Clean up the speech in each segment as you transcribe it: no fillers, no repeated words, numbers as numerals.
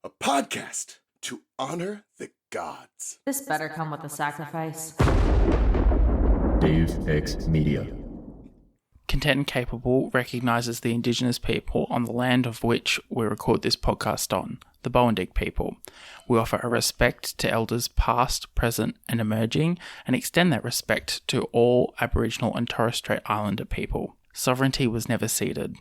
a podcast to honor the gods. This better come with a sacrifice. Deus Ex Media. Content and Capable recognises the Indigenous people on the land of which we record this podcast on, the Bowendig people. We offer a respect to elders past, present and emerging, and extend that respect to all Aboriginal and Torres Strait Islander people. Sovereignty was never ceded.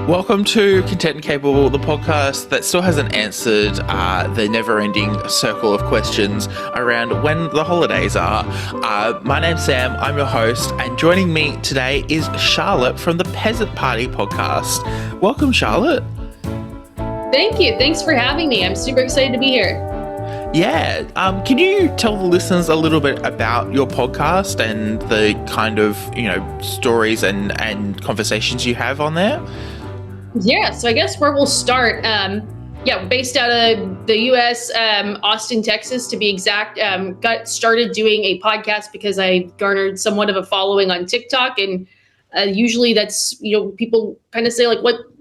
Welcome to Content and Capable, the podcast that still hasn't answered the never-ending circle of questions around when the holidays are. My name's Sam, I'm your host, and joining me today is Charlotte from the Peasant Party podcast. Welcome, Charlotte. Thank you. Thanks for having me. I'm super excited to be here. Yeah. Can you tell the listeners a little bit about your podcast and the kind of, stories and conversations you have on there? Yeah, so I guess where we'll start, based out of the U.S., Austin, Texas, to be exact, got started doing a podcast because I garnered somewhat of a following on TikTok, and usually that's, people kind of say like,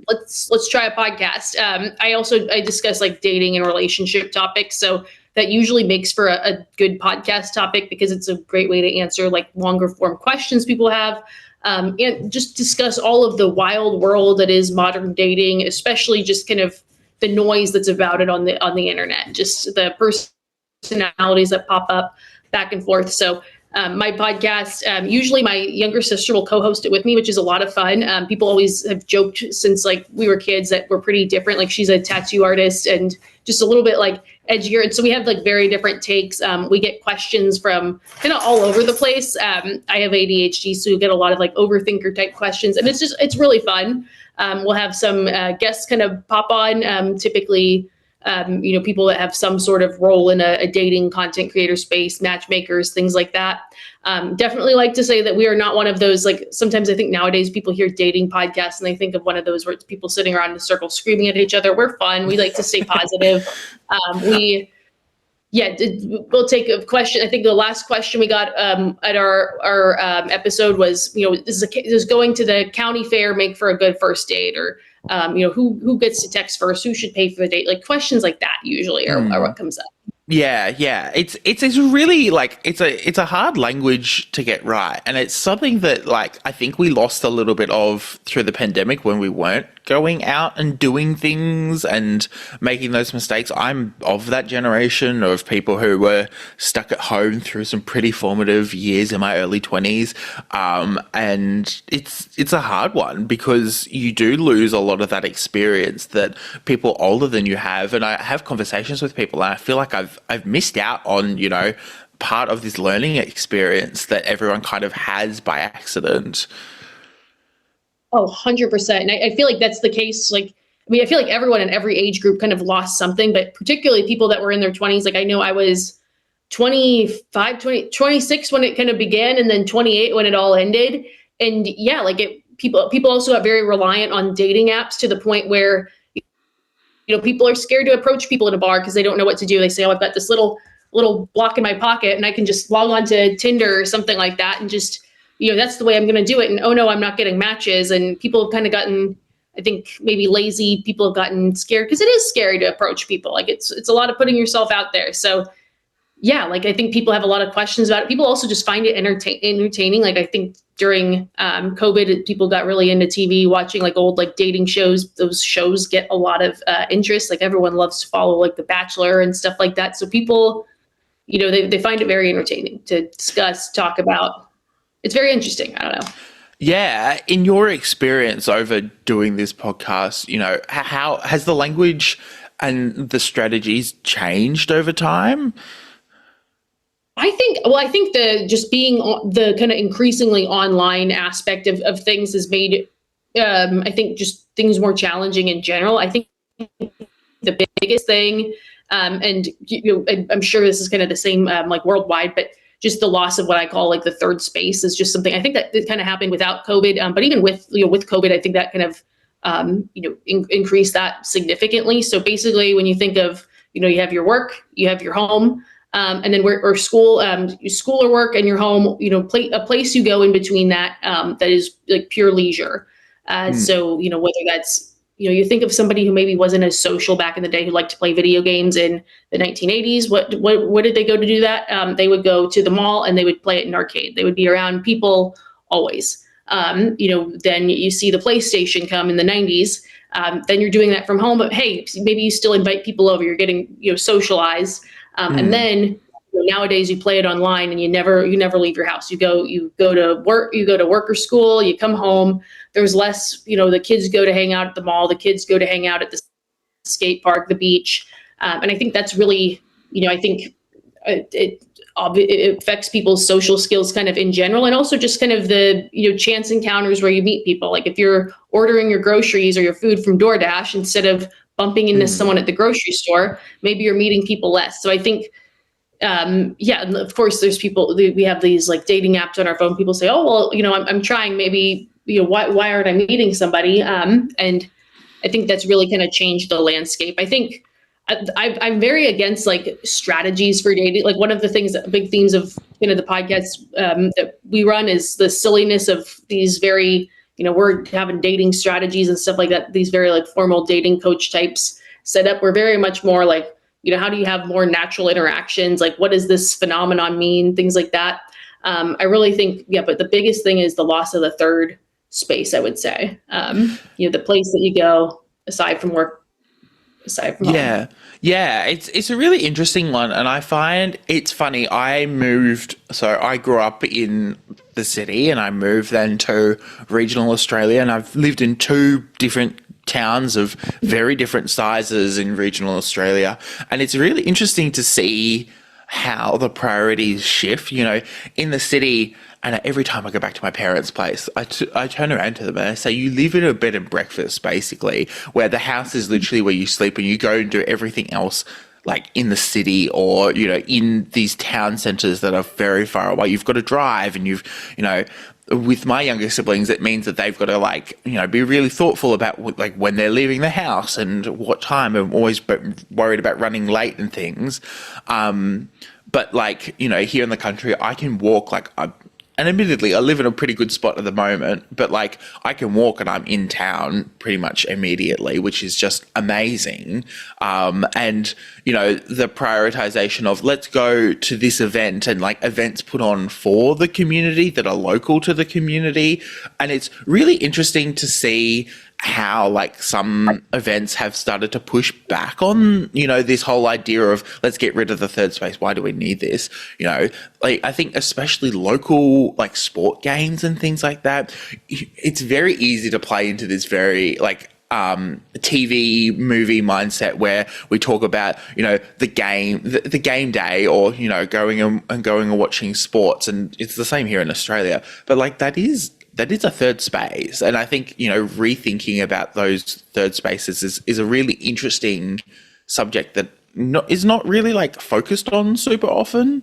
let's try a podcast. I discuss like dating and relationship topics, so that usually makes for a good podcast topic because it's a great way to answer like longer form questions people have. And just discuss all of the wild world that is modern dating, especially just kind of the noise that's about it on the internet, just the personalities that pop up back and forth. So my podcast, usually my younger sister will co-host it with me, which is a lot of fun. People always have joked since like we were kids that we're pretty different. Like she's a tattoo artist and just a little bit like edgier. And so we have like very different takes. We get questions from kind of all over the place. I have ADHD, so you get a lot of like overthinker type questions, and it's really fun. We'll have some guests kind of pop on, typically, people that have some sort of role in a dating content creator space, matchmakers, things like that. Definitely like to say that we are not one of those, like sometimes I think nowadays people hear dating podcasts and they think of one of those where it's people sitting around in a circle screaming at each other. We're fun. We like to stay positive. We'll take a question. I think the last question we got at our episode was, does going to the county fair make for a good first date? Or, who gets to text first? Who should pay for the date? Like questions like that usually are what comes up. Yeah. It's really like it's a hard language to get right, and it's something that like I think we lost a little bit of through the pandemic when we weren't going out and doing things and making those mistakes. I'm of that generation of people who were stuck at home through some pretty formative years in my early 20s, and it's a hard one because you do lose a lot of that experience that people older than you have. And I have conversations with people and I feel like I've missed out on, part of this learning experience that everyone kind of has by accident. Oh, 100%. And I feel like that's the case. I feel like everyone in every age group kind of lost something, but particularly people that were in their 20s. Like I know I was 26 when it kind of began, and then 28 when it all ended. And yeah, people also got very reliant on dating apps to the point where, people are scared to approach people in a bar because they don't know what to do. They say, oh, I've got this little block in my pocket and I can just log on to Tinder or something like that and just, that's the way I'm going to do it. And oh no, I'm not getting matches. And people have kind of gotten, I think maybe lazy. People have gotten scared because it is scary to approach people. Like it's a lot of putting yourself out there. So yeah, I think people have a lot of questions about it. People also just find it entertaining. I think during COVID, people got really into TV, watching old dating shows. Those shows get a lot of interest. Everyone loves to follow The Bachelor and stuff like that. So people, they find it very entertaining to discuss, talk about. It's very interesting. I don't know. Yeah. In your experience over doing this podcast, how has the language and the strategies changed over time? I think the just being the kind of increasingly online aspect of things has made, I think just things more challenging in general. I think the biggest thing, and I'm sure this is kind of the same worldwide, but just the loss of what I call like the third space is just something I think that kind of happened without COVID. But even with, with COVID, I think that kind of, increased that significantly. So basically when you think of, you have your work, you have your home, and then or school, school or work and your home, a place you go in between that, that is like pure leisure. So, whether that's, you think of somebody who maybe wasn't as social back in the day who liked to play video games in the 1980s. What did they go to do that? They would go to the mall and they would play it in an arcade. They would be around people always. Then you see the PlayStation come in the 90s. Then you're doing that from home, but hey, maybe you still invite people over. You're getting, socialized. And then nowadays you play it online and you never leave your house. You go to work or school, you come home. There's less, the kids go to hang out at the mall, the kids go to hang out at the skate park, the beach. And I think that's really, I think it affects people's social skills kind of in general, and also just kind of the, chance encounters where you meet people. Like if you're ordering your groceries or your food from DoorDash, instead of bumping into someone at the grocery store, maybe you're meeting people less. So I think, and of course there's people, we have these like dating apps on our phone. People say, oh, well, I'm trying, maybe, why aren't I meeting somebody? And I think that's really kind of changed the landscape. I think I'm very against like strategies for dating. Like one of the things, big themes of, the podcast that we run is the silliness of these very, we're having dating strategies and stuff like that. These very like formal dating coach types set up. We're very much more like, how do you have more natural interactions? Like, what does this phenomenon mean? Things like that. I really think, but the biggest thing is the loss of the third space, I would say. The place that you go aside from work, aside from home. Yeah, it's a really interesting one, and I find it's funny. I grew up in the city, and I moved then to regional Australia, and I've lived in two different towns of very different sizes in regional Australia, and it's really interesting to see how the priorities shift. In the city, and every time I go back to my parents' place, I turn around to them and I say, you live in a bed and breakfast, basically, where the house is literally where you sleep and you go and do everything else like in the city or, in these town centres that are very far away. You've got to drive, and with my younger siblings, it means that they've got to be really thoughtful about like when they're leaving the house and what time. I'm always worried about running late and things. But here in the country, I can walk and admittedly, I live in a pretty good spot at the moment, but I can walk and I'm in town pretty much immediately, which is just amazing. And, the prioritization of let's go to this event and events put on for the community that are local to the community. And it's really interesting to see how some events have started to push back on, this whole idea of let's get rid of the third space. Why do we need this? I think especially local sport games and things like that, it's very easy to play into this very TV movie mindset where we talk about, the game day or, going and watching sports. And it's the same here in Australia, but that is a third space. And I think, rethinking about those third spaces is a really interesting subject that is not really focused on super often.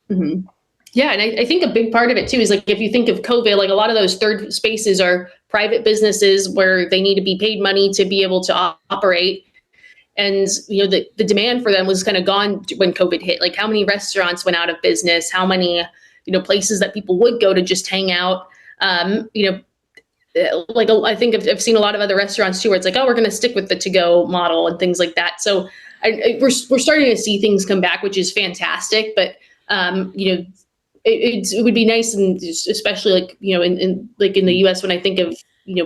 Mm-hmm. Yeah. And I think a big part of it too is if you think of COVID, a lot of those third spaces are private businesses where they need to be paid money to be able to operate. And, the demand for them was kind of gone when COVID hit. How many restaurants went out of business? How many places that people would go to just hang out. I think I've seen a lot of other restaurants too, where it's we're going to stick with the to-go model and things like that. So we're starting to see things come back, which is fantastic. But it would be nice, and especially in the US, when I think of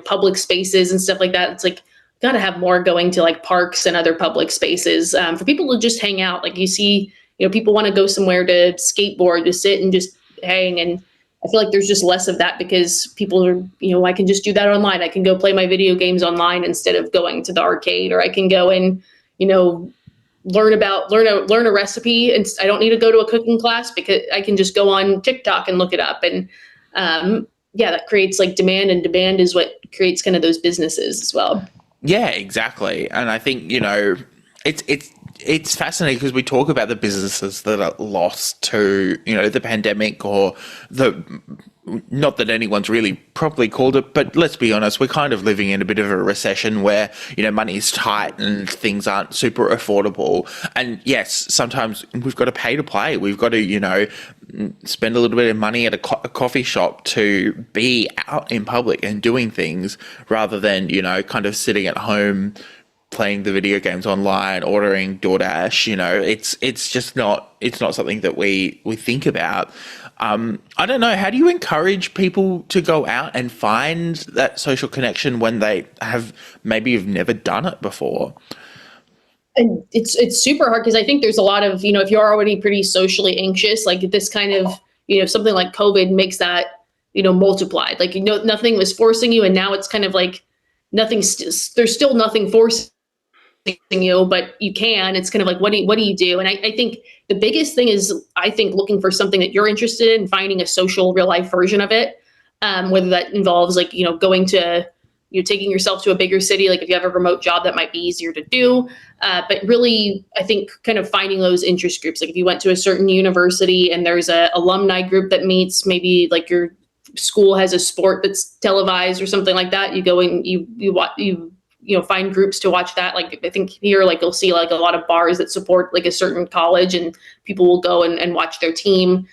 public spaces and stuff like that, it's got to have more going to parks and other public spaces for people to just hang out. You see, people want to go somewhere to skateboard, to sit and just hang. And I feel there's just less of that because people are, I can just do that online. I can go play my video games online instead of going to the arcade, or I can go and, learn a recipe. And I don't need to go to a cooking class because I can just go on TikTok and look it up. And that creates demand, and demand is what creates kind of those businesses as well. Yeah, exactly. And I think, it's fascinating because we talk about the businesses that are lost to, the pandemic or not that anyone's really properly called it, but let's be honest, we're kind of living in a bit of a recession where, money is tight and things aren't super affordable. And yes, sometimes we've got to pay to play. We've got to, spend a little bit of money at a coffee shop to be out in public and doing things rather than, kind of sitting at home playing the video games online, ordering DoorDash. It's just not something that we think about. I don't know. How do you encourage people to go out and find that social connection when they have never done it before? And it's super hard because I think there's a lot of, if you're already pretty socially anxious, like this kind of, something like COVID makes that, multiplied. Like, nothing was forcing you. And now it's kind of like there's still nothing forcing you, but you can. It's kind of like, what do you do? And I think the biggest thing is, looking for something that you're interested in, finding a social real life version of it. Whether that involves like, going to, taking yourself to a bigger city, like if you have a remote job, that might be easier to do. But really, I think kind of finding those interest groups, like if you went to a certain university and there's a alumni group that meets, maybe like your school has a sport that's televised or something like that, you go and you find groups to watch that. Like I think here, like you'll see like a lot of bars that support like a certain college and people will go and watch their team.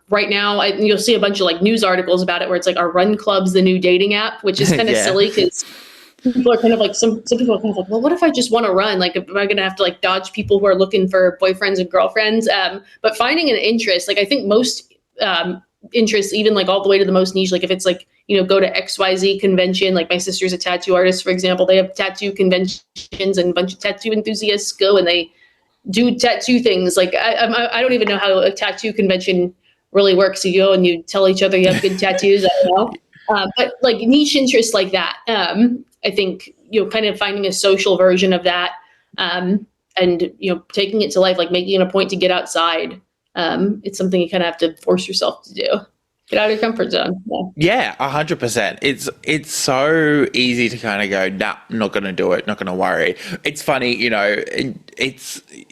Right now, you'll see a bunch of like news articles about it where it's like, are run clubs the new dating app, which is kind of silly because people are kind of like, some people are kind of like, well, what if I just want to run? Like, am I going to have to like dodge people who are looking for boyfriends and girlfriends? But finding an interest, like I think most interests, even like all the way to the most niche, like if it's like, go to XYZ convention, like my sister's a tattoo artist, for example, they have tattoo conventions and a bunch of tattoo enthusiasts go and they do tattoo things. Like I don't even know how a tattoo convention really works. You go and you tell each other you have good tattoos. I don't know. But like niche interests like that, I think, kind of finding a social version of that, and, taking it to life, like making it a point to get outside. It's something you kind of have to force yourself to do. Get out of your comfort zone. Yeah, 100%. It's so easy to kind of go, nah, not going to do it, not going to worry. It's funny,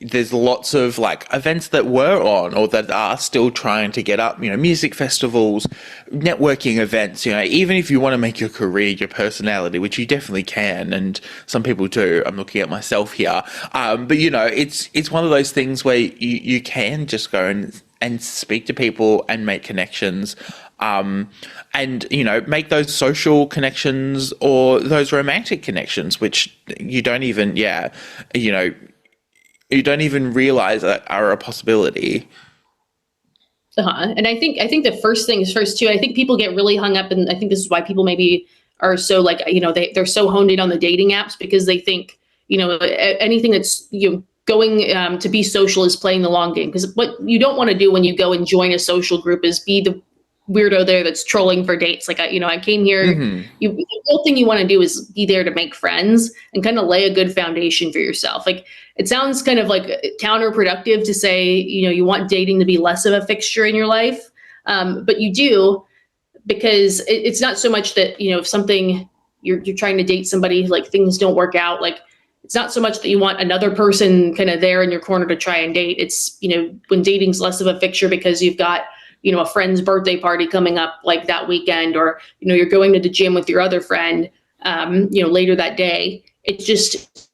there's lots of like events that were on or that are still trying to get up, music festivals, networking events, even if you want to make your career, your personality, which you definitely can, and some people do. I'm looking at myself here. But it's one of those things where you can just go and speak to people and make connections, and make those social connections or those romantic connections, which you don't even realize that are a possibility. And I think the first thing is first too. I think people get really hung up, and I think this is why people maybe are so like, they're so honed in on the dating apps because they think, anything that's, going to be social is playing the long game. Because what you don't want to do when you go and join a social group is be the weirdo there that's trolling for dates. Like, I came here. Mm-hmm. The real thing you want to do is be there to make friends and kind of lay a good foundation for yourself. Like, it sounds kind of like counterproductive to say, you want dating to be less of a fixture in your life. But you do, because it's not so much that, if something you're trying to date somebody, like things don't work out, like, it's not so much that you want another person kind of there in your corner to try and date. It's, when dating's less of a fixture because you've got, a friend's birthday party coming up like that weekend, or, you're going to the gym with your other friend, later that day. It's just,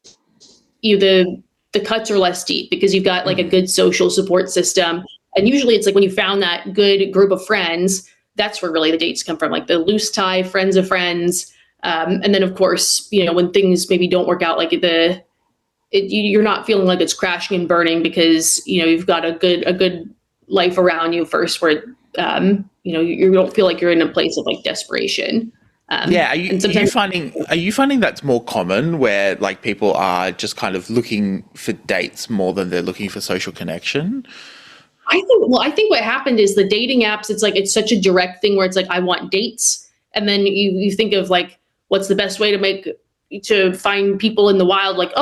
the cuts are less deep because you've got like a good social support system. And usually it's like when you found that good group of friends, that's where really the dates come from, like the loose tie friends of friends. And then of course, when things maybe don't work out, like you're not feeling like it's crashing and burning because, you've got a good life around you first where, you don't feel like you're in a place of like desperation. Are you finding that's more common where like people are just kind of looking for dates more than they're looking for social connection? I think what happened is the dating apps, it's such a direct thing where it's like, I want dates. And then you think of like, what's the best way to find people in the wild? Like,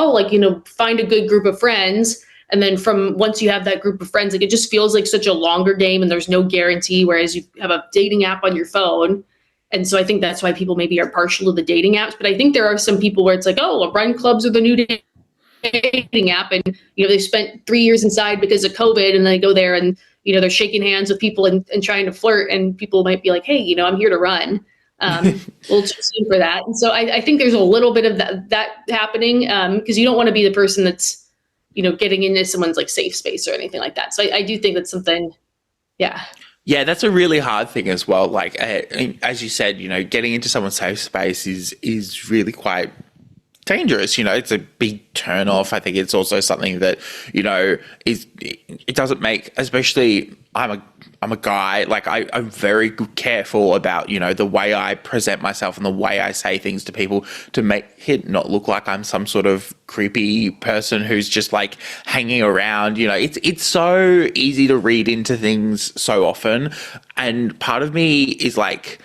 find a good group of friends. And then from once you have that group of friends, like it just feels like such a longer game and there's no guarantee. Whereas you have a dating app on your phone. And so I think that's why people maybe are partial to the dating apps. But I think there are some people where it's like, run clubs are the new dating dating app, and they spent 3 years inside because of COVID, and they go there and they're shaking hands with people and trying to flirt, and people might be like, hey, I'm here to run. A little too soon for that. And so I think there's a little bit of that happening, because you don't want to be the person that's getting into someone's like safe space or anything like that. So I do think that's something. Yeah, that's a really hard thing as well. Like, as you said, getting into someone's safe space is really quite dangerous. It's a big turn off. I think it's also something that, it doesn't make, especially I'm a guy, like I'm very careful about, the way I present myself and the way I say things to people to make it not look like I'm some sort of creepy person who's just like hanging around. It's so easy to read into things so often. And part of me is like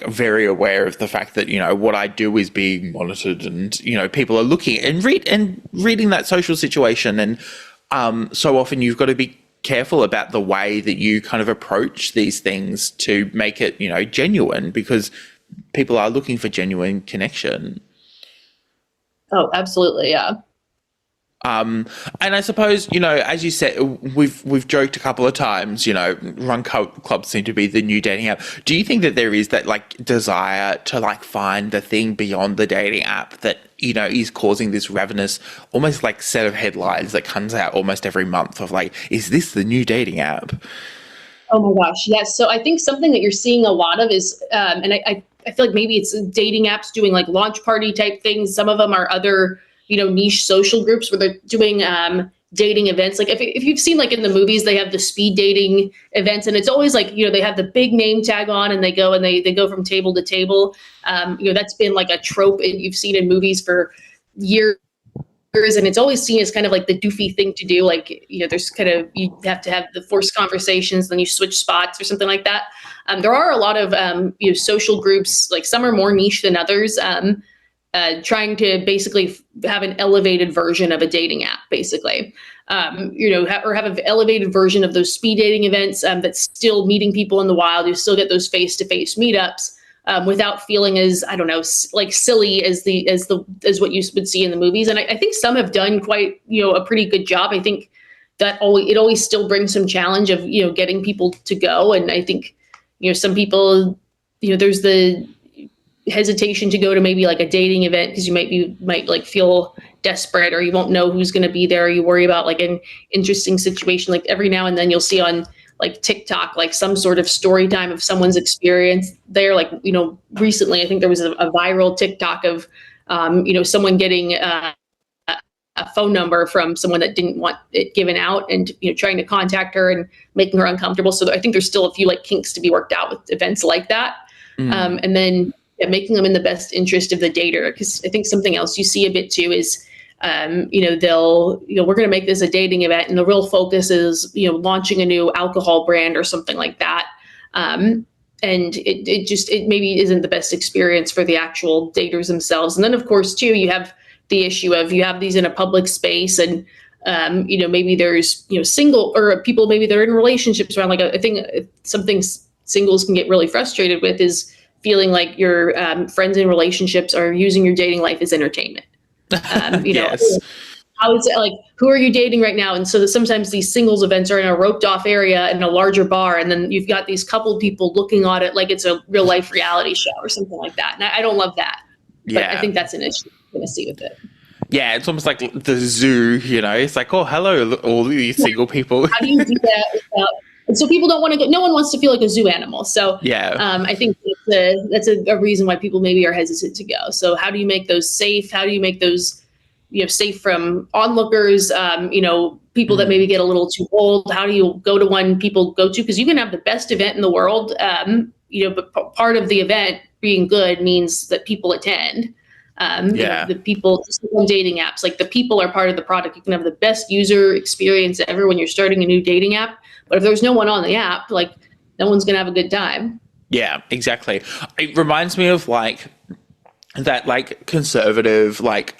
very aware of the fact that, what I do is being monitored, and, people are looking and reading that social situation. And so often you've got to be careful about the way that you kind of approach these things to make it, genuine, because people are looking for genuine connection. Oh, absolutely. Yeah. And I suppose, as you said, we've joked a couple of times, run clubs seem to be the new dating app. Do you think that there is that like desire to like find the thing beyond the dating app that, is causing this ravenous, almost like set of headlines that comes out almost every month of like, is this the new dating app? Oh my gosh. Yes. So I think something that you're seeing a lot of is, and I feel like maybe it's dating apps doing like launch party type things. Some of them are other niche social groups where they're doing dating events. Like if you've seen like in the movies, they have the speed dating events, and it's always like, they have the big name tag on and they go and they go from table to table. That's been like a trope you've seen in movies for years. And it's always seen as kind of like the doofy thing to do. Like, there's kind of, you have to have the forced conversations, then you switch spots or something like that. There are a lot of, social groups, like some are more niche than others. Trying to basically have an elevated version of a dating app, basically, or have an elevated version of those speed dating events that's still meeting people in the wild. You still get those face-to-face meetups without feeling as, I don't know, like silly as what you would see in the movies. And I think some have done quite, a pretty good job. I think that it always still brings some challenge of, getting people to go. And I think, some people, there's the hesitation to go to maybe like a dating event because you might like feel desperate, or you won't know who's going to be there. You worry about like an interesting situation. Like every now and then you'll see on like TikTok, like some sort of story time of someone's experience there. Like, recently, I think there was a viral TikTok of, someone getting a phone number from someone that didn't want it given out, and, trying to contact her and making her uncomfortable. So I think there's still a few like kinks to be worked out with events like that. And then making them in the best interest of the dater. Because I think something else you see a bit too is, we're going to make this a dating event, and the real focus is, launching a new alcohol brand or something like that. And it maybe isn't the best experience for the actual daters themselves. And then of course too, you have the issue of, you have these in a public space, and, maybe there's, single or people, maybe they're in relationships around, like, I think something singles can get really frustrated with is feeling like your friends in relationships are using your dating life as entertainment. Yes. How is it, like, who are you dating right now? And so that sometimes these singles events are in a roped off area in a larger bar, and then you've got these couple people looking on it like it's a real life reality show or something like that. And I don't love that. But I think that's an issue we're going to see with it. Yeah, it's almost like the zoo, It's like, oh, hello, all these single people. How do you do that without? And so people don't want to go. No one wants to feel like a zoo animal. So I think that's a reason why people maybe are hesitant to go. So how do you make those safe? How do you make those, safe from onlookers? People that maybe get a little too old. How do you go to one people go to? Because you can have the best event in the world, but part of the event being good means that people attend. The people, just on dating apps, like the people are part of the product. You can have the best user experience ever when you're starting a new dating app. But if there's no one on the app, like, no one's going to have a good time. Yeah, exactly. It reminds me of like that like conservative like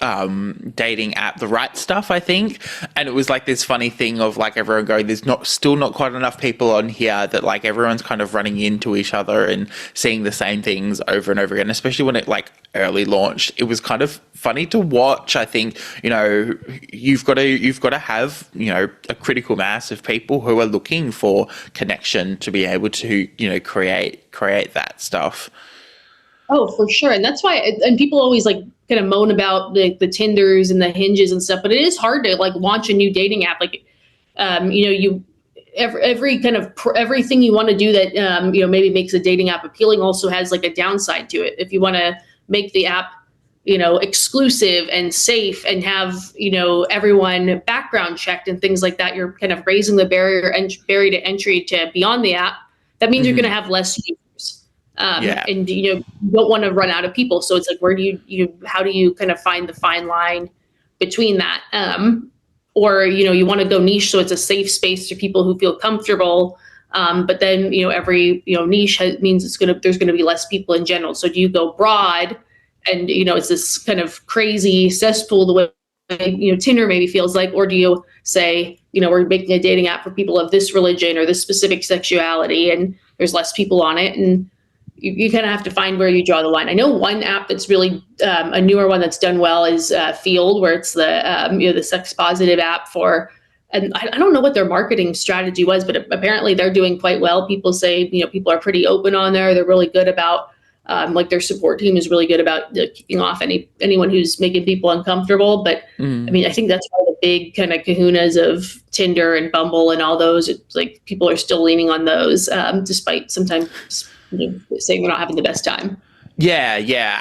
dating app, the right stuff, I think. And it was like this funny thing of like everyone going, there's still not quite enough people on here, that like everyone's kind of running into each other and seeing the same things over and over again, especially when it like early launched. It was kind of funny to watch. I think, you know, you've got to have, you know, a critical mass of people who are looking for connection to be able to, you know, create that stuff. Oh, for sure. And that's why, and people always like kind of moan about the Tinders and the Hinges and stuff, but it is hard to like launch a new dating app. Like, you know, every kind of everything you want to do that, you know, maybe makes a dating app appealing also has like a downside to it. If you want to make the app, you know, exclusive and safe and have, you know, everyone background checked and things like that, you're kind of raising the barrier to entry to be on the app. That means you're going to have less users. And, you know, you don't want to run out of people. So it's like, where do how do you kind of find the fine line between that? Or, you know, you want to go niche, so it's a safe space for people who feel comfortable. But then, you know, every, you know, niche means there's going to be less people in general. So do you go broad and, you know, it's this kind of crazy cesspool the way, you know, Tinder maybe feels like, or do you say, you know, we're making a dating app for people of this religion or this specific sexuality, and there's less people on it, and you kind of have to find where you draw the line. I know one app that's really a newer one that's done well is Field, where it's the you know, the sex positive app for, and I don't know what their marketing strategy was, but apparently they're doing quite well. People say, you know, people are pretty open on there. They're really good about like their support team is really good about kicking off anyone who's making people uncomfortable. But I mean, I think that's why the big kind of kahunas of Tinder and Bumble and all those, it's like people are still leaning on those despite sometimes, you know, saying we're not having the best time. Yeah,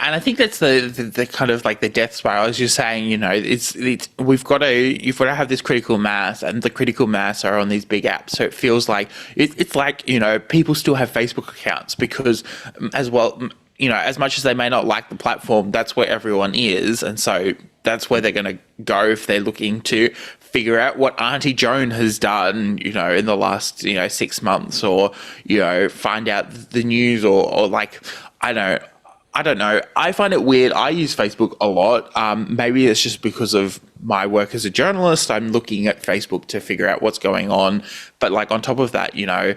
and I think that's the kind of like the death spiral, as you're saying. You know, it's you've got to have this critical mass, and the critical mass are on these big apps. So it feels like it's like, you know, people still have Facebook accounts because, as well, you know, as much as they may not like the platform, that's where everyone is, and so that's where they're going to go if they're looking to figure out what Auntie Joan has done, you know, in the last, you know, 6 months, or, you know, find out the news, or like, I don't know. I find it weird. I use Facebook a lot. Maybe it's just because of my work as a journalist. I'm looking at Facebook to figure out what's going on. But like on top of that, you know,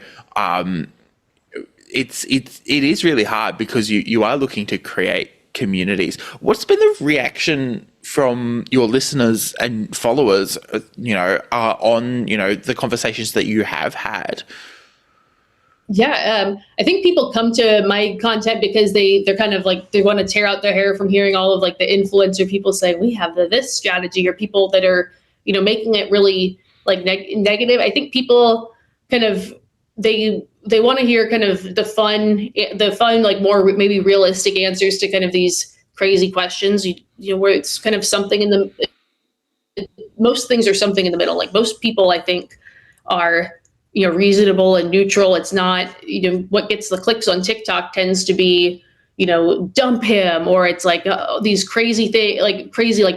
it is really hard because you are looking to create communities. What's been the reaction from your listeners and followers, you know, on, you know, the conversations that you have had? Yeah, I think people come to my content because they're kind of like, they want to tear out their hair from hearing all of like the influencer people say, we have this strategy, or people that are, you know, making it really like negative. I think people kind of, they want to hear kind of the fun, like more maybe realistic answers to kind of these crazy questions, you know, where it's kind of something in most things are something in the middle. Like most people, I think, are, you know, reasonable and neutral. It's not, you know, what gets the clicks on TikTok tends to be, you know, dump him, or it's like these crazy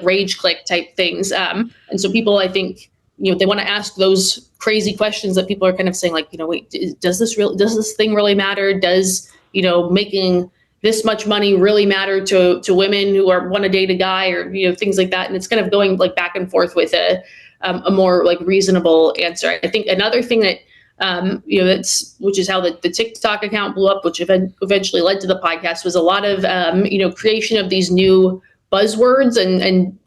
rage click type things. And so people, I think, you know, they want to ask those crazy questions that people are kind of saying, like, you know, wait, does this thing really matter? Does, you know, making this much money really matter to women who want to date a guy, or, you know, things like that. And it's kind of going like back and forth with a more like reasonable answer. I think another thing that, you know, which is how the TikTok account blew up, which eventually led to the podcast, was a lot of, you know, creation of these new buzzwords and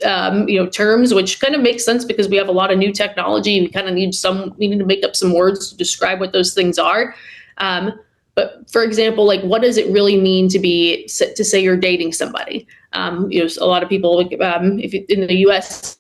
you know, terms, which kind of makes sense because we have a lot of new technology. We kind of need to make up some words to describe what those things are. But for example, like, what does it really mean to say you're dating somebody? You know, a lot of people, if in the U.S.,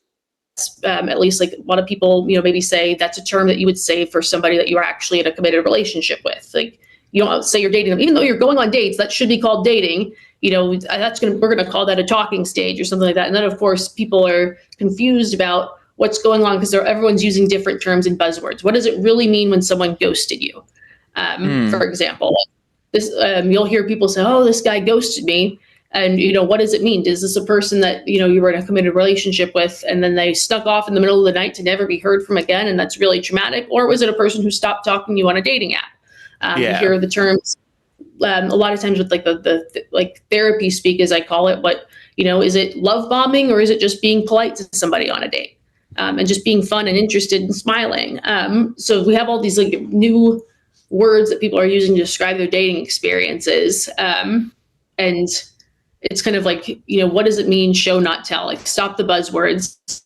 at least, like, a lot of people, you know, maybe say that's a term that you would say for somebody that you are actually in a committed relationship with. Like, you don't say you're dating them, even though you're going on dates. That should be called dating. You know, we're gonna call that a talking stage or something like that. And then of course people are confused about what's going on because everyone's using different terms and buzzwords. What does it really mean when someone ghosted you? For example, this you'll hear people say, "Oh, this guy ghosted me," and, you know, what does it mean? Is this a person that, you know, you were in a committed relationship with, and then they snuck off in the middle of the night to never be heard from again, and that's really traumatic? Or was it a person who stopped talking to you on a dating app? You hear the terms a lot of times with like the like therapy speak, as I call it, what, is it love bombing or is it just being polite to somebody on a date? And just being fun and interested and smiling. So we have all these like new words that people are using to describe their dating experiences. And it's kind of like, what does it mean? Show, not tell. Like, stop the buzzwords,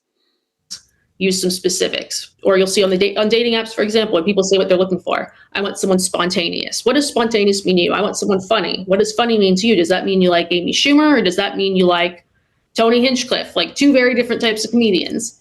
use some specifics. Or you'll see on dating apps, for example, when people say what they're looking for. I want someone spontaneous. What does spontaneous mean to you? I want someone funny. What does funny mean to you? Does that mean you like Amy Schumer, or does that mean you like Tony Hinchcliffe? Like, two very different types of comedians.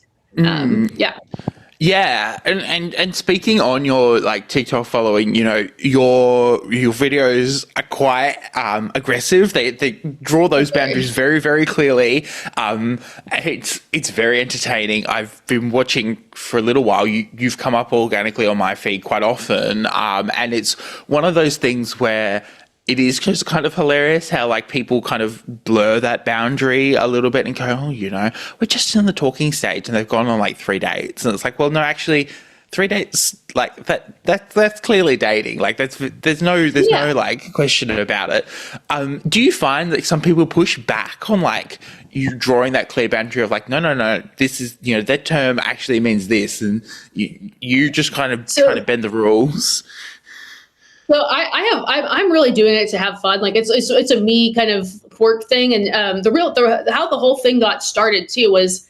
Yeah, and speaking on your like TikTok following, your videos are quite aggressive. They draw those boundaries very, very clearly. It's very entertaining. I've been watching for a little while. You've come up organically on my feed quite often, and it's one of those things where it is just kind of hilarious how like people kind of blur that boundary a little bit and go, oh, we're just in the talking stage, and they've gone on like 3 dates, and it's like, well, no, actually 3 dates, like that's clearly dating. Like there's no like question about it. Do you find that some people push back on like you drawing that clear boundary of like, no, this is, that term actually means this, and you just kind of trying to bend the rules? So I'm really doing it to have fun. Like it's a me kind of quirk thing. And how the whole thing got started too was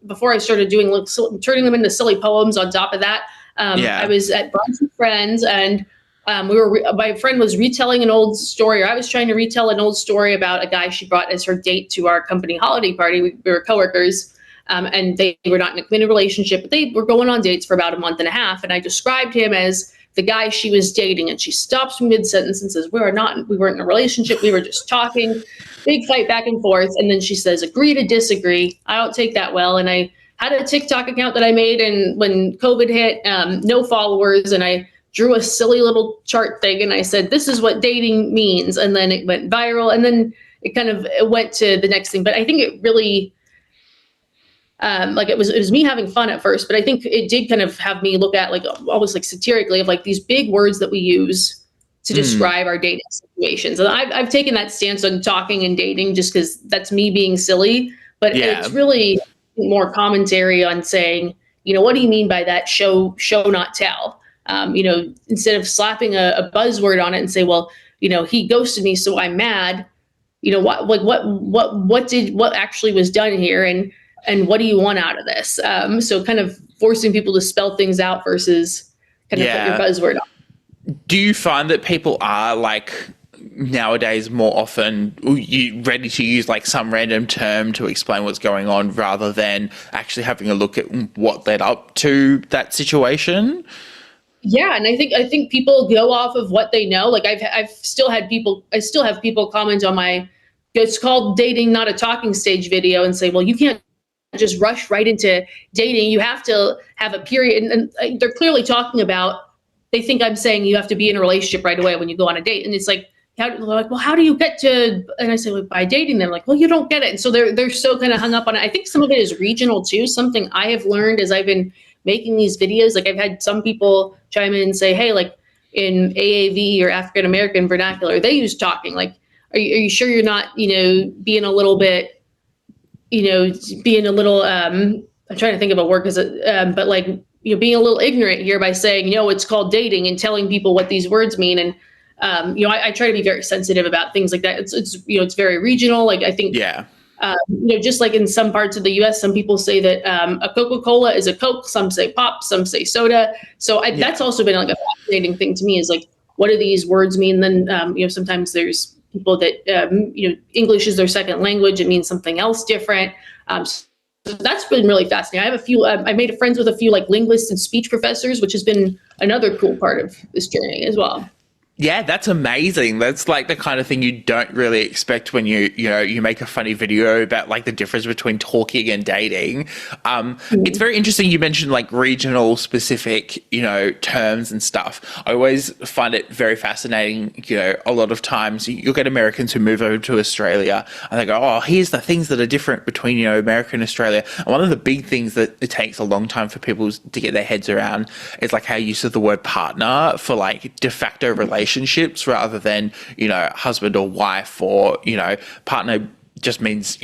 before I started doing turning them into silly poems. On top of that, I was at brunch with friends, and my friend was retelling an old story, or I was trying to retell an old story about a guy she brought as her date to our company holiday party. We were coworkers. And they were not in a committed relationship, but they were going on dates for about a month and a half. And I described him as the guy she was dating, and she stops mid-sentence and says, we weren't in a relationship. We were just talking. Big fight back and forth. And then she says, agree to disagree. I don't take that well. And I had a TikTok account that I made, and when COVID hit, no followers. And I drew a silly little chart thing, and I said, this is what dating means. And then it went viral, and then it went to the next thing. But I think it really, it was me having fun at first, but I think it did kind of have me look at like almost like satirically of like these big words that we use to describe our dating situations. And I've taken that stance on talking and dating just because that's me being silly, but it's really more commentary on saying, what do you mean by that? Show, not tell. Instead of slapping a buzzword on it and say, well, he ghosted me, so I'm mad. What actually was done here? And what do you want out of this? So kind of forcing people to spell things out versus kind of put your buzzword on. Do you find that people are like nowadays more often ready to use like some random term to explain what's going on rather than actually having a look at what led up to that situation? Yeah, and I think people go off of what they know. Like I still have people comment on my it's called dating, not a talking stage video, and say, well, you can't just rush right into dating. You have to have a period. And they're clearly talking about, they think I'm saying you have to be in a relationship right away when you go on a date. And it's like, how do you get to, and I say, well, by dating them, like, well, you don't get it. And so they're so kind of hung up on it. I think some of it is regional too. Something I have learned as I've been making these videos, like I've had some people chime in and say, hey, like in AAV or African American vernacular, they use talking. Like, are you sure you're not, being a little bit, I'm trying to think of a word but like, being a little ignorant here by saying, it's called dating and telling people what these words mean. And, I try to be very sensitive about things like that. It's very regional. Like I think, just like in some parts of the US, some people say that a Coca-Cola is a Coke, some say pop, some say soda. So that's also been like a fascinating thing to me is like, what do these words mean? Then, sometimes there's people that, English is their second language. It means something else different. So that's been really fascinating. I have a few, I made friends with a few like linguists and speech professors, which has been another cool part of this journey as well. Yeah, that's amazing. That's like the kind of thing you don't really expect when you make a funny video about like the difference between talking and dating. It's very interesting. You mentioned like regional specific, terms and stuff. I always find it very fascinating. A lot of times you'll get Americans who move over to Australia and they go, oh, here's the things that are different between, America and Australia. And one of the big things that it takes a long time for people to get their heads around is like how use of the word partner for like de facto relationship relationships rather than, husband or wife, or, partner just means,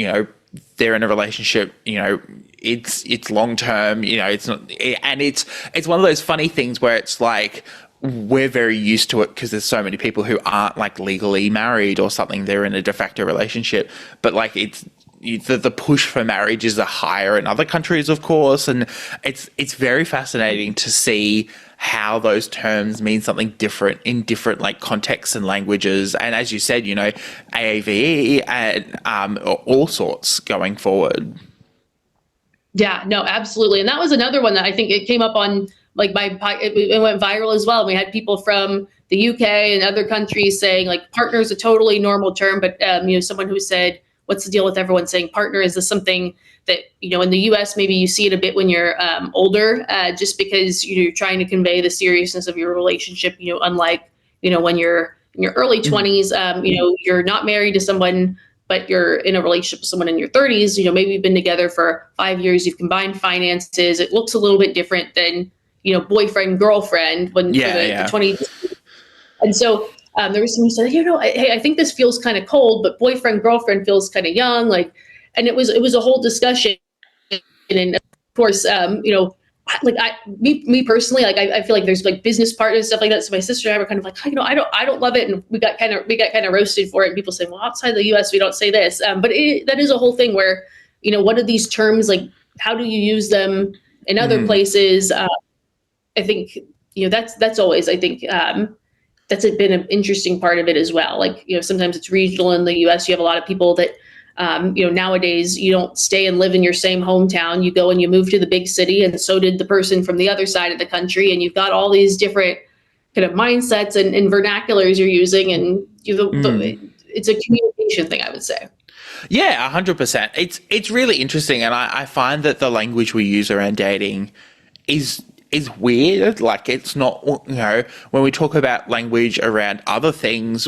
they're in a relationship, it's long term, it's not, and it's one of those funny things where it's like, we're very used to it because there's so many people who aren't like legally married or something. They're in a de facto relationship, but like the push for marriage is higher in other countries, of course. And it's very fascinating to see how those terms mean something different in different like contexts and languages. And as you said, AAVE and all sorts going forward. Yeah, no, absolutely. And that was another one that I think it came up on like it went viral as well. We had people from the UK and other countries saying like partner is a totally normal term, but someone who said, what's the deal with everyone saying partner? Is this something that, in the US, maybe you see it a bit when you're older, just because you're trying to convey the seriousness of your relationship, unlike, when you're in your early 20s, you're not married to someone, but you're in a relationship with someone in your 30s, maybe you've been together for 5 years, you've combined finances. It looks a little bit different than, boyfriend, girlfriend for the 20s. And so there was someone who said, hey, I think this feels kind of cold, but boyfriend, girlfriend feels kind of young. Like, and it was a whole discussion. And of course, like me personally, like I feel like there's like business partners and stuff like that. So my sister and I were kind of like, I don't love it. And we got kind of roasted for it. And people say, well, outside the US, we don't say this. But that is a whole thing where, what are these terms? Like, how do you use them in other places? I think, that's always, I think, that's been an interesting part of it as well. Like, sometimes it's regional in the US. You have a lot of people that, nowadays you don't stay and live in your same hometown. You go and you move to the big city. And so did the person from the other side of the country. And you've got all these different kind of mindsets and vernaculars you're using. And it's a communication thing, I would say. Yeah, 100%. It's really interesting. And I find that the language we use around dating is weird. Like, it's not, when we talk about language around other things,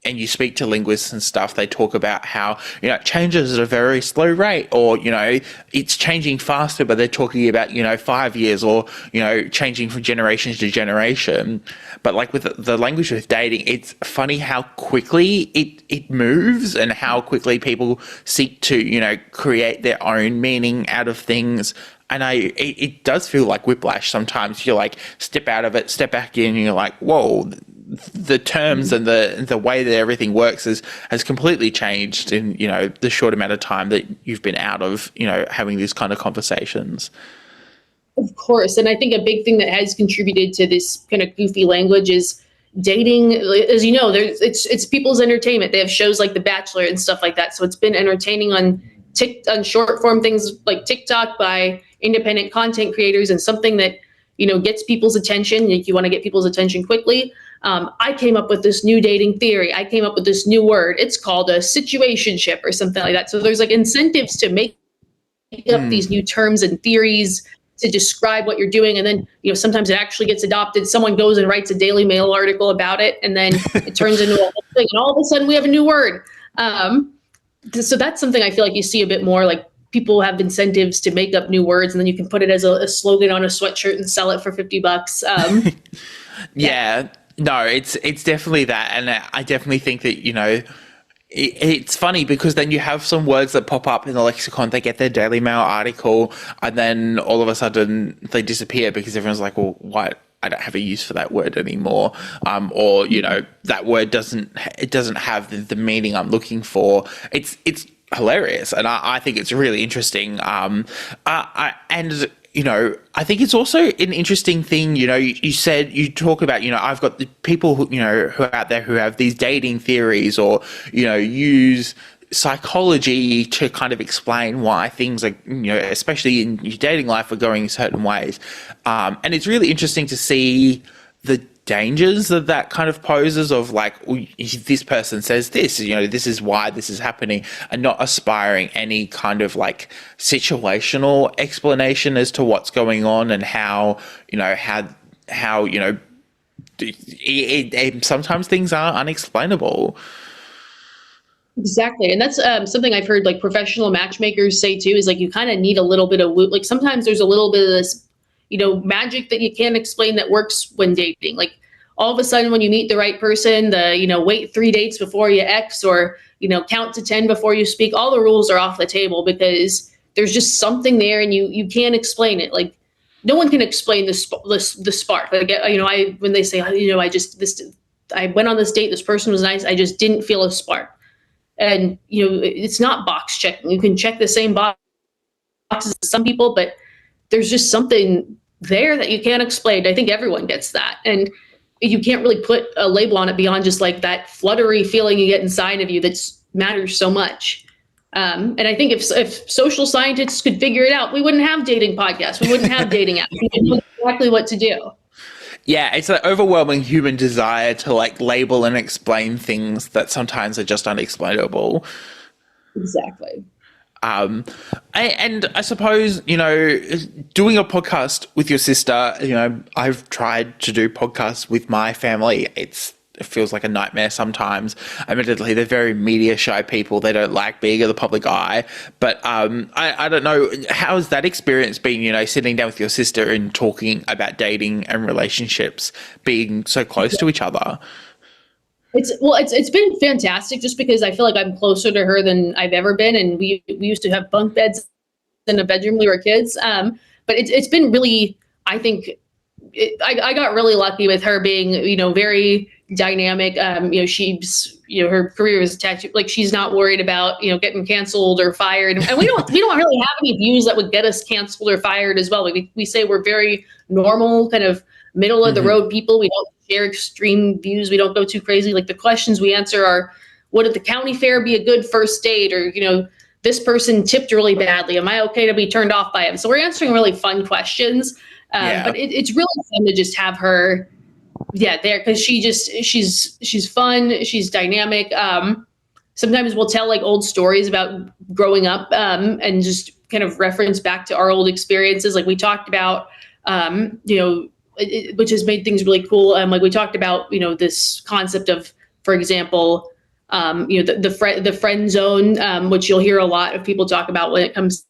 and you speak to linguists and stuff, they talk about how, it changes at a very slow rate, or, it's changing faster, but they're talking about, 5 years, or, changing from generation to generation. But like with the language with dating, it's funny how quickly it moves and how quickly people seek to, create their own meaning out of things. And it does feel like whiplash sometimes. You're like, step out of it, step back in, and you're like, whoa, the terms and the way that everything works has completely changed in, the short amount of time that you've been out of, having these kind of conversations. Of course. And I think a big thing that has contributed to this kind of goofy language is dating. As you know, it's people's entertainment. They have shows like The Bachelor and stuff like that. So it's been entertaining on short form things like TikTok by independent content creators, and something that, gets people's attention. If you want to get people's attention quickly. I came up with this new dating theory. I came up with this new word. It's called a situationship or something like that. So there's like incentives to make up these new terms and theories to describe what you're doing. And then, sometimes it actually gets adopted. Someone goes and writes a Daily Mail article about it, and then it turns into a whole thing. And all of a sudden we have a new word. So that's something I feel like you see a bit more, like people have incentives to make up new words, and then you can put it as a slogan on a sweatshirt and sell it for $50. Yeah. No, it's definitely that. And I definitely think that, it's funny because then you have some words that pop up in the lexicon, they get their Daily Mail article, and then all of a sudden they disappear because everyone's like, well, what? I don't have a use for that word anymore. Or, that word doesn't have the meaning I'm looking for. It's hilarious. And I think it's really interesting. I think it's also an interesting thing, you talk about, I've got the people who are out there who have these dating theories, or, use psychology to kind of explain why things are, especially in your dating life, are going certain ways. And it's really interesting to see the dangers that kind of poses of like, this person says this, this is why this is happening, and not aspiring any kind of like situational explanation as to what's going on and how sometimes things are unexplainable. Exactly. And that's something I've heard like professional matchmakers say too, is like you kind of need a little bit of like sometimes there's a little bit of this magic that you can't explain that works when dating. Like all of a sudden when you meet the right person, wait 3 dates before you X, or, count to 10 before you speak, all the rules are off the table because there's just something there and you can't explain it. Like, no one can explain the spark. Like, when they say, I went on this date, this person was nice, I just didn't feel a spark. And, it's not box checking. You can check the same boxes as some people, but there's just something there that you can't explain. I think everyone gets that. And you can't really put a label on it beyond just like that fluttery feeling you get inside of you that matters so much. And I think if social scientists could figure it out, we wouldn't have dating podcasts. We wouldn't have dating apps. We would know exactly what to do. Yeah, it's an overwhelming human desire to like label and explain things that sometimes are just unexplainable. Exactly. And I suppose, doing a podcast with your sister, I've tried to do podcasts with my family. It feels like a nightmare sometimes. Admittedly, they're very media shy people. They don't like being in the public eye. But I don't know, how has that experience been, sitting down with your sister and talking about dating and relationships, being so close to each other? It's been fantastic just because I feel like I'm closer to her than I've ever been. And we used to have bunk beds in a bedroom when we were kids. But it's been really, I think, I got really lucky with her being, very dynamic. She's, her career is attached. Like, she's not worried about, getting canceled or fired. And we don't really have any views that would get us canceled or fired as well. We say we're very normal, kind of middle of the road people. We don't share extreme views. We don't go too crazy. Like, the questions we answer are, would at the county fair be a good first date? Or, this person tipped really badly. Am I okay to be turned off by him? So we're answering really fun questions. But it's really fun to just have her, there, because she's fun, she's dynamic. Sometimes we'll tell like old stories about growing up, and just kind of reference back to our old experiences. Like, we talked about, which has made things really cool. Like, we talked about, this concept of, for example, the friend zone, which you'll hear a lot of people talk about when it comes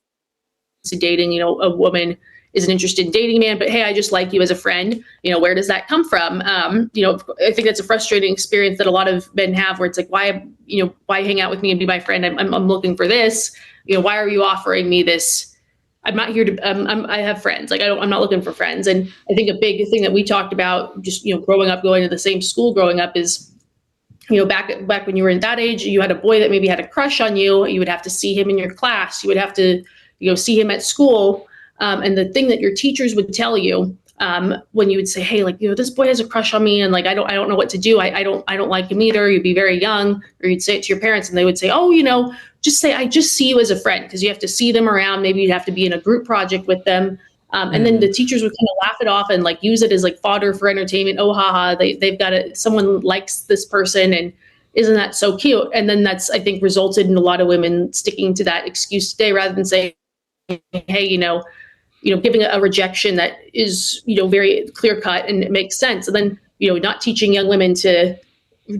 to dating. A woman isn't interested in dating a man, but hey, I just like you as a friend. Where does that come from? I think that's a frustrating experience that a lot of men have, where it's like, why hang out with me and be my friend? I'm looking for this. Why are you offering me this? I'm not here to, I have friends. Like, I'm not looking for friends. And I think a big thing that we talked about just, growing up, going to the same school growing up is, back when you were in that age, you had a boy that maybe had a crush on you. You would have to see him in your class. You would have to, see him at school. And the thing that your teachers would tell you, when you would say, hey, like, this boy has a crush on me, and like, I don't know what to do. I don't like him either. You'd be very young, or you'd say it to your parents, and they would say, oh, just say, I just see you as a friend, because you have to see them around. Maybe you'd have to be in a group project with them. And then the teachers would kind of laugh it off and like use it as like fodder for entertainment. Oh, haha, they've got it. Someone likes this person, and isn't that so cute? And then that's, I think, resulted in a lot of women sticking to that excuse today, rather than saying, hey, giving a rejection that is, very clear cut and it makes sense. And then, not teaching young women to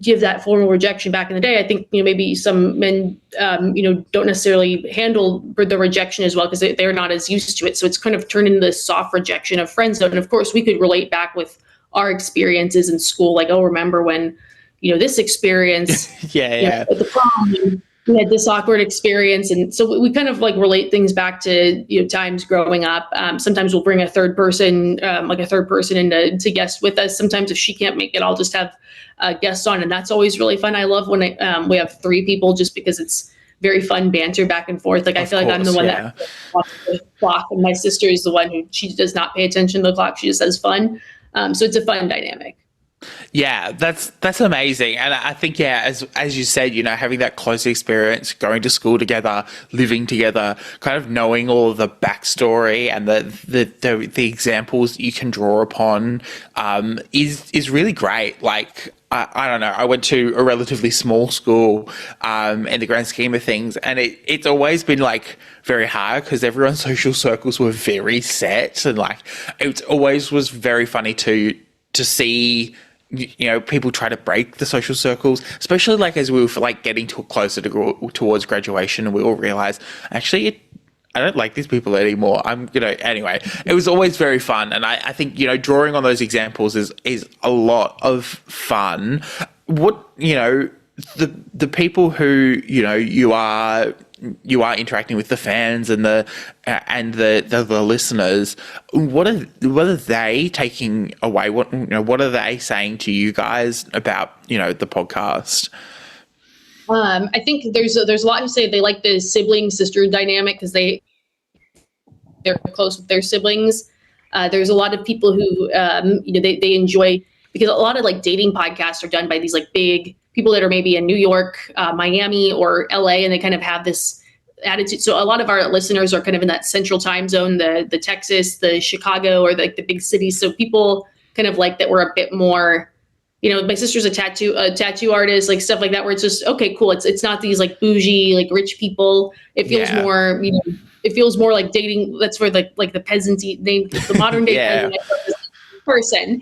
give that formal rejection back in the day. I think, maybe some men, don't necessarily handle the rejection as well, because they're not as used to it. So it's kind of turned into this soft rejection of friend zone. And of course, we could relate back with our experiences in school. Like, oh, remember when, this experience, at the prom, we had this awkward experience. And so we kind of like relate things back to, times growing up. Sometimes we'll bring a third person in to guest with us. Sometimes if she can't make it, I'll just have guests on. And that's always really fun. I love when we have three people, just because it's very fun banter back and forth. Like, I feel like I'm the one that watches the clock, and my sister is the one who, she does not pay attention to the clock. She just has fun. So it's a fun dynamic. Yeah, that's amazing. And I think, as you said, having that close experience, going to school together, living together, kind of knowing all of the backstory and the examples you can draw upon, is really great. Like, I don't know, I went to a relatively small school in the grand scheme of things, and it's always been like very hard because everyone's social circles were very set, and like it always was very funny to see people try to break the social circles, especially like as we were like getting closer towards graduation, and we all realized actually I don't like these people anymore. Anyway, it was always very fun. And I think, drawing on those examples is a lot of fun. What, the people who, you are interacting with, the fans and the listeners, what are they taking away? What are they saying to you guys about, the podcast? I think there's a lot who say they like the sibling sister dynamic because they're close with their siblings. There's a lot of people who they enjoy, because a lot of like dating podcasts are done by these like big people that are maybe in New York, Miami, or LA, and they kind of have this attitude. So a lot of our listeners are kind of in that central time zone, the Texas, the Chicago, or like the big cities. So people kind of like that we're a bit more. My sister's a tattoo artist, like stuff like that, where it's just, okay, cool. It's not these like bougie, like rich people. It feels more, it feels more like dating. That's where like the peasant name, the modern day peasant person.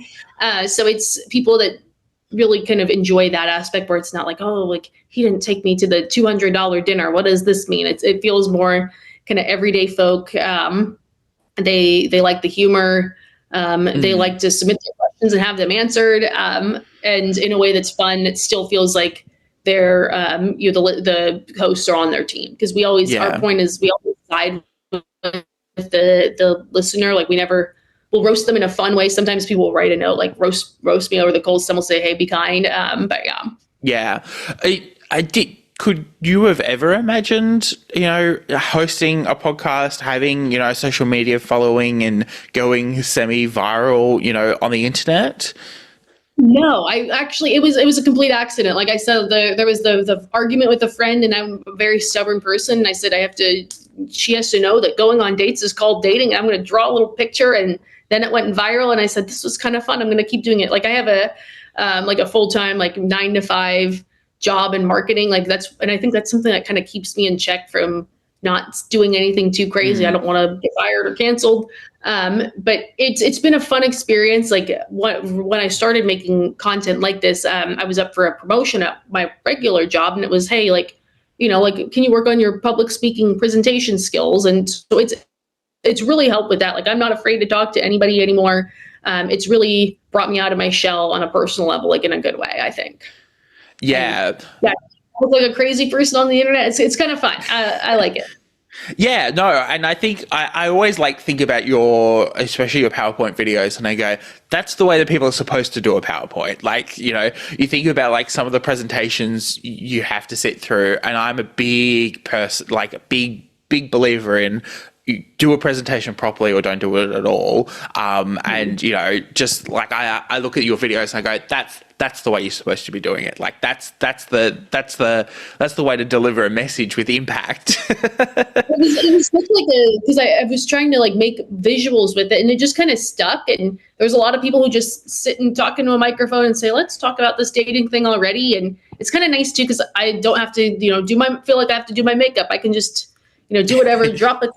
So it's people that really kind of enjoy that aspect where it's not like, oh, like he didn't take me to the $200 dinner. What does this mean? It feels more kind of everyday folk. They like the humor. They like to submit their questions and have them answered, and in a way that's fun. It still feels like they're the hosts are on their team, because we always our point is we always side with the listener. Like we'll roast them in a fun way. Sometimes people will write a note like roast me over the coals. Some will say, hey, be kind. But yeah. I did. Could you have ever imagined, hosting a podcast, having, a social media following and going semi-viral, on the internet? No, it was a complete accident. Like I said, there was the argument with a friend, and I'm a very stubborn person. And I said, she has to know that going on dates is called dating. I'm going to draw a little picture, and then it went viral. And I said, this was kind of fun. I'm going to keep doing it. Like I have a full-time, like 9 to 5 job in marketing. And I think that's something that kind of keeps me in check from not doing anything too crazy. I don't want to get fired or canceled. But it's been a fun experience. Like when I started making content like this, I was up for a promotion at my regular job, and it was, hey, can you work on your public speaking presentation skills? And so it's really helped with that. Like I'm not afraid to talk to anybody anymore. It's really brought me out of my shell on a personal level, like in a good way, I think. Yeah. I look like a crazy person on the internet. It's kind of fun. I like it. Yeah, no, and I think I always think about especially your PowerPoint videos, and I go, that's the way that people are supposed to do a PowerPoint. Like, you think about like some of the presentations you have to sit through, and I'm a big person, like a big believer in you do a presentation properly or don't do it at all. And just like I look at your videos and I go, that's the way you're supposed to be doing it. Like that's the way to deliver a message with impact. It was such because I was trying to like make visuals with it, and it just kind of stuck. And there's a lot of people who just sit and talk into a microphone and say, let's talk about this dating thing already. And it's kind of nice too, because I don't have to feel like I have to do my makeup. I can just do whatever, drop a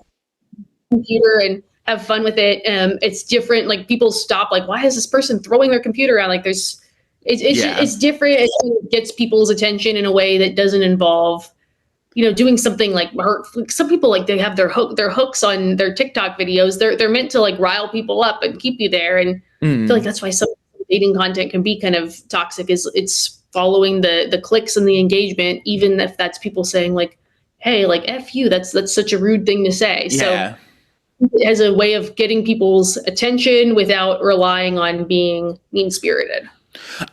computer and have fun with it. It's different. Like people stop, like, why is this person throwing their computer around? Like it's different. It gets people's attention in a way that doesn't involve, doing something like hurt. Some people, like, they have their hooks on their TikTok videos. They're meant to like rile people up and keep you there. And I feel like that's why some dating content can be kind of toxic, is it's following the clicks and the engagement, even if that's people saying like, hey, like F you, that's such a rude thing to say. So as a way of getting people's attention without relying on being mean-spirited.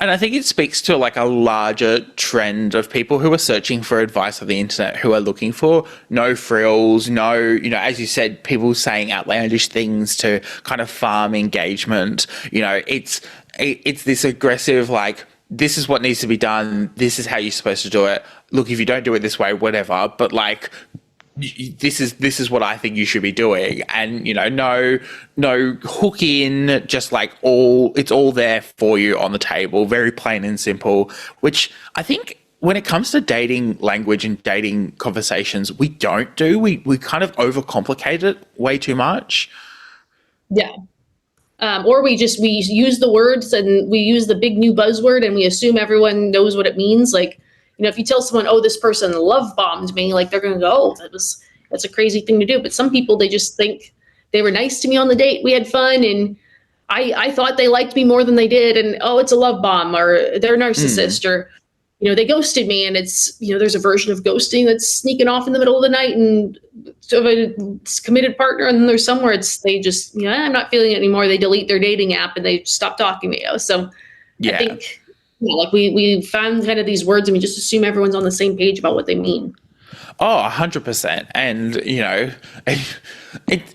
And I think it speaks to like a larger trend of people who are searching for advice on the internet, who are looking for no frills, no, as you said, people saying outlandish things to kind of farm engagement. It's this aggressive, like, this is what needs to be done. This is how you're supposed to do it. Look, if you don't do it this way, whatever, but like, this is what I think you should be doing. And no hook in, just like it's all there for you on the table, very plain and simple, which I think when it comes to dating language and dating conversations, we don't do. We kind of overcomplicate it way too much. Yeah. Or we use the words and we use the big new buzzword and we assume everyone knows what it means. Like, if you tell someone, oh, this person love bombed me, like they're going to go, oh, that's a crazy thing to do. But some people, they just think they were nice to me on the date. We had fun, and I thought they liked me more than they did. And oh, it's a love bomb, or they're a narcissist, or they ghosted me. And it's, there's a version of ghosting that's sneaking off in the middle of the night and of a committed partner. And then there's somewhere they just, I'm not feeling it anymore. They delete their dating app and they stop talking to you. So I think, like we found kind of these words and we just assume everyone's on the same page about what they mean. Oh, 100%. And,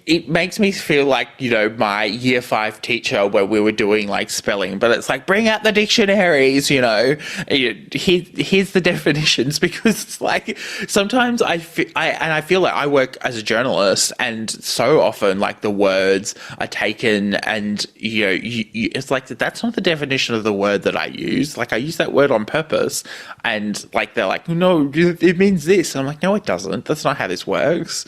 it makes me feel like, my year 5 teacher where we were doing like spelling, but it's like, bring out the dictionaries, here's the definitions, because it's like, sometimes I feel like I work as a journalist, and so often like the words are taken and, it's like, that's not the definition of the word that I use. Like I use that word on purpose, and like, they're like, no, it means this. And I'm like, no, it doesn't. That's not how this works.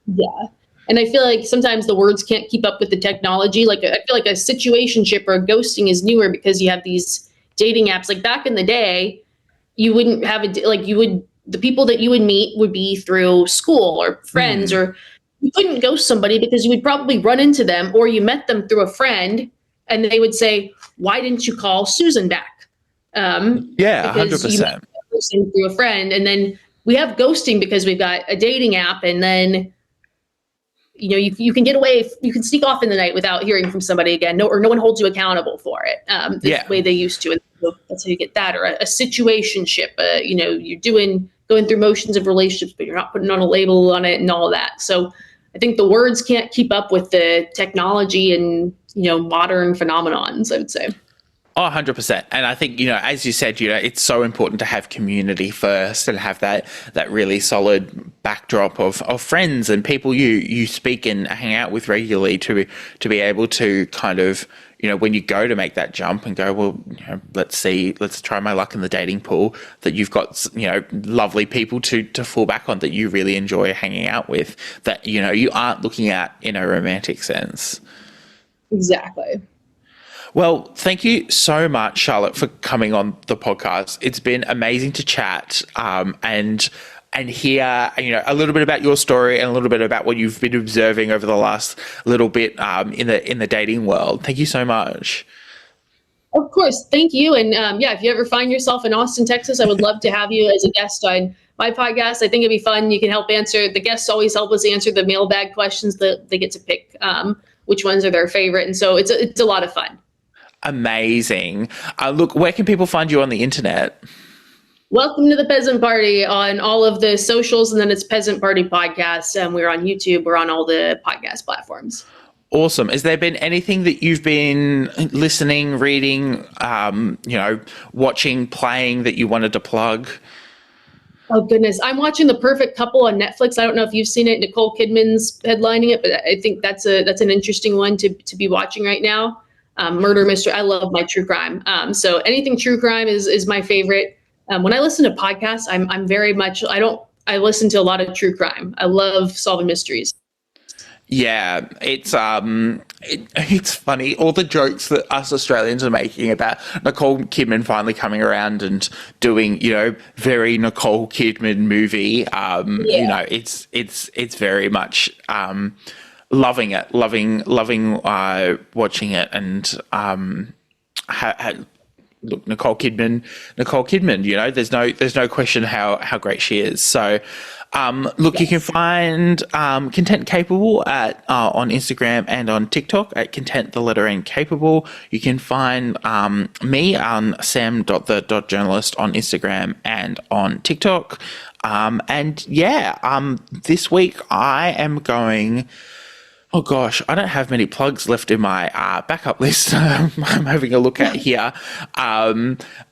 Yeah. And I feel like sometimes the words can't keep up with the technology. Like I feel like a situationship or a ghosting is newer because you have these dating apps. Like back in the day, you wouldn't have the people that you would meet would be through school or friends, or you couldn't ghost somebody because you would probably run into them, or you met them through a friend and they would say, why didn't you call Susan back? 100%. Through a friend. And then we have ghosting because we've got a dating app, and then you can get away, you can sneak off in the night without hearing from somebody again. No one holds you accountable for it. The way they used to. And so that's how you get that. Or a situationship. You're going through motions of relationships, but you're not putting on a label on it and all that. So I think the words can't keep up with the technology and modern phenomenons, I would say. Oh, 100%. And I think, as you said, it's so important to have community first and have that really solid backdrop of friends and people you speak and hang out with regularly to be able to kind of, when you go to make that jump and go, well, let's try my luck in the dating pool, that you've got, lovely people to fall back on that you really enjoy hanging out with, that, you aren't looking at in a romantic sense. Exactly. Well, thank you so much, Charlotte, for coming on the podcast. It's been amazing to chat and hear, a little bit about your story and a little bit about what you've been observing over the last little bit in the dating world. Thank you so much. Of course. Thank you. And if you ever find yourself in Austin, Texas, I would love to have you as a guest on my podcast. I think it'd be fun. You can help answer, the guests always help us answer the mailbag questions that they get to pick which ones are their favorite. And so it's a lot of fun. Amazing. Look, where can people find you on the internet? Welcome to the Peasant Party on all of the socials, and then it's Peasant Party Podcast. We're on YouTube. We're on all the podcast platforms. Awesome. Has there been anything that you've been listening, reading, watching, playing that you wanted to plug? Oh, goodness. I'm watching The Perfect Couple on Netflix. I don't know if you've seen it. Nicole Kidman's headlining it, but I think that's an interesting one to be watching right now. Murder mystery. I love my true crime. So anything true crime is my favorite. When I listen to podcasts, I'm very much, I listen to a lot of true crime. I love solving mysteries. Yeah, it's funny, all the jokes that us Australians are making about Nicole Kidman finally coming around and doing, very Nicole Kidman movie. It's very much loving it, loving watching it, and look, Nicole Kidman, there's no question how great she is. So look, you can find Content Capable at on Instagram and on TikTok at Content the letter N Capable. You can find me on sam.the.journalist on Instagram and on TikTok. This week I am going. Oh gosh, I don't have many plugs left in my backup list. I'm having a look at here.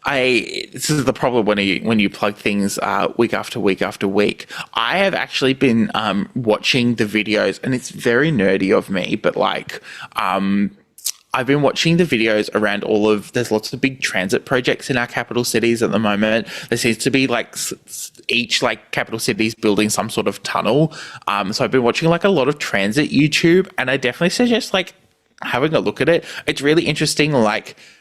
This is the problem when you plug things week after week after week. I have actually been watching the videos, and it's very nerdy of me, but I've been watching the videos around there's lots of big transit projects in our capital cities at the moment. There seems to be each capital cities building some sort of tunnel. So I've been watching a lot of transit YouTube, and I definitely suggest having a look at it. It's really interesting,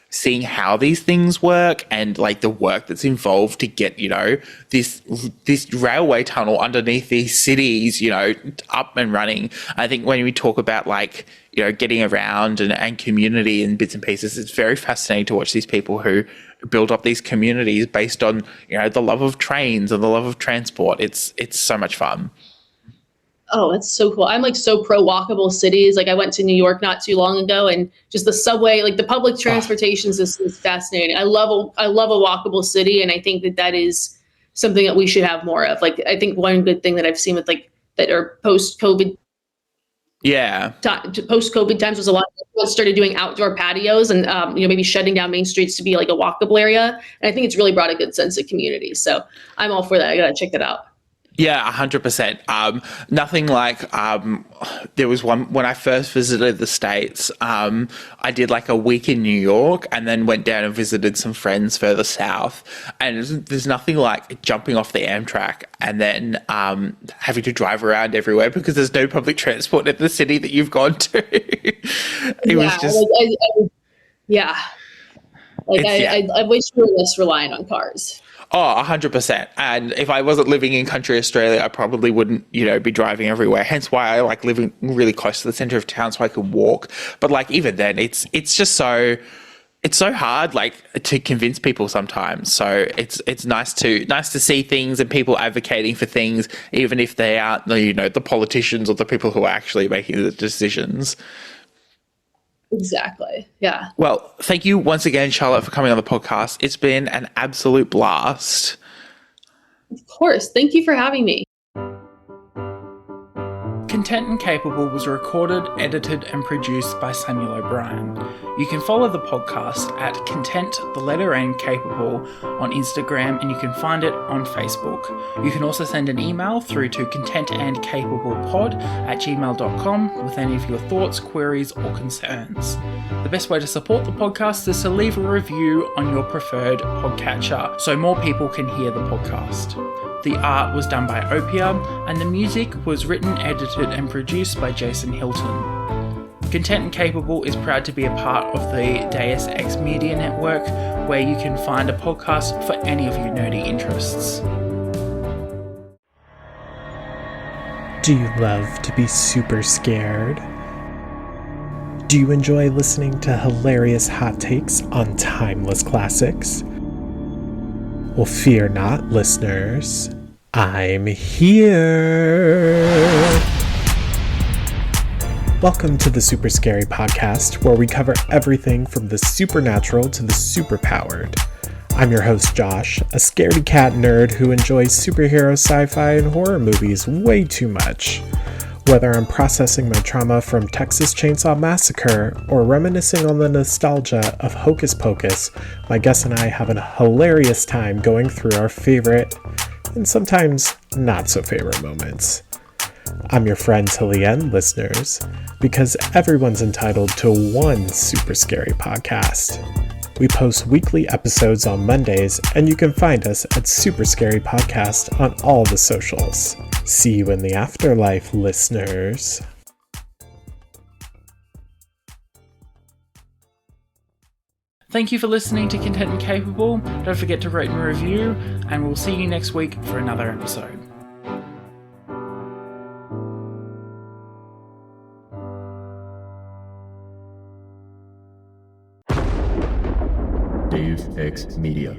seeing how these things work and like the work that's involved to get, you know, this railway tunnel underneath these cities, you know, up and running. I think when we talk about like, you know, getting around and community and bits and pieces, it's very fascinating to watch these people who build up these communities based on, you know, the love of trains and the love of transport. It's so much fun. Oh, that's so cool. I'm like so pro walkable cities. Like I went to New York not too long ago, and just the subway, like the public transportation system is fascinating. I love a walkable city, and I think that is something that we should have more of. Like I think one good thing that I've seen with like that are post-COVID times was a lot of people started doing outdoor patios and you know, maybe shutting down main streets to be like a walkable area. And I think it's really brought a good sense of community. So I'm all for that. I gotta check that out. Yeah, 100%. Nothing like, there was one, when I first visited the States, I did like a week in New York and then went down and visited some friends further south. And there's nothing like jumping off the Amtrak and then having to drive around everywhere because there's no public transport in the city that you've gone to. It was just... I wish we were less reliant on cars. Oh, 100%. And if I wasn't living in country Australia, I probably wouldn't, you know, be driving everywhere. Hence why I like living really close to the center of town so I can walk. But like even then, it's just so hard like to convince people sometimes. So it's nice to see things and people advocating for things, even if they aren't, you know, the politicians or the people who are actually making the decisions. Exactly. Yeah. Well, thank you once again, Charlotte, for coming on the podcast. It's been an absolute blast. Of course. Thank you for having me. Content and Capable was recorded, edited and produced by Samuel O'Brien. You can follow the podcast at Content, the letter N, Capable on Instagram, and you can find it on Facebook. You can also send an email through to contentandcapablepod@gmail.com with any of your thoughts, queries or concerns. The best way to support the podcast is to leave a review on your preferred podcatcher so more people can hear the podcast. The art was done by Opia, and the music was written, edited, and produced by Jason Hilton. Content and Capable is proud to be a part of the Deus Ex Media Network, where you can find a podcast for any of your nerdy interests. Do you love to be super scared? Do you enjoy listening to hilarious hot takes on timeless classics? Well, fear not, listeners. I'm here. Welcome to the Super Scary Podcast, where we cover everything from the supernatural to the superpowered. I'm your host, Josh, a scaredy cat nerd who enjoys superhero, sci-fi, and horror movies way too much. Whether I'm processing my trauma from Texas Chainsaw Massacre or reminiscing on the nostalgia of Hocus Pocus, my guests and I have a hilarious time going through our favorite and sometimes not so favorite moments. I'm your friend till the end, listeners, because everyone's entitled to one super scary podcast. We post weekly episodes on Mondays, and you can find us at Super Scary Podcast on all the socials. See you in the afterlife, listeners. Thank you for listening to Content and Capable. Don't forget to rate and review, and we'll see you next week for another episode. Deus Ex Media.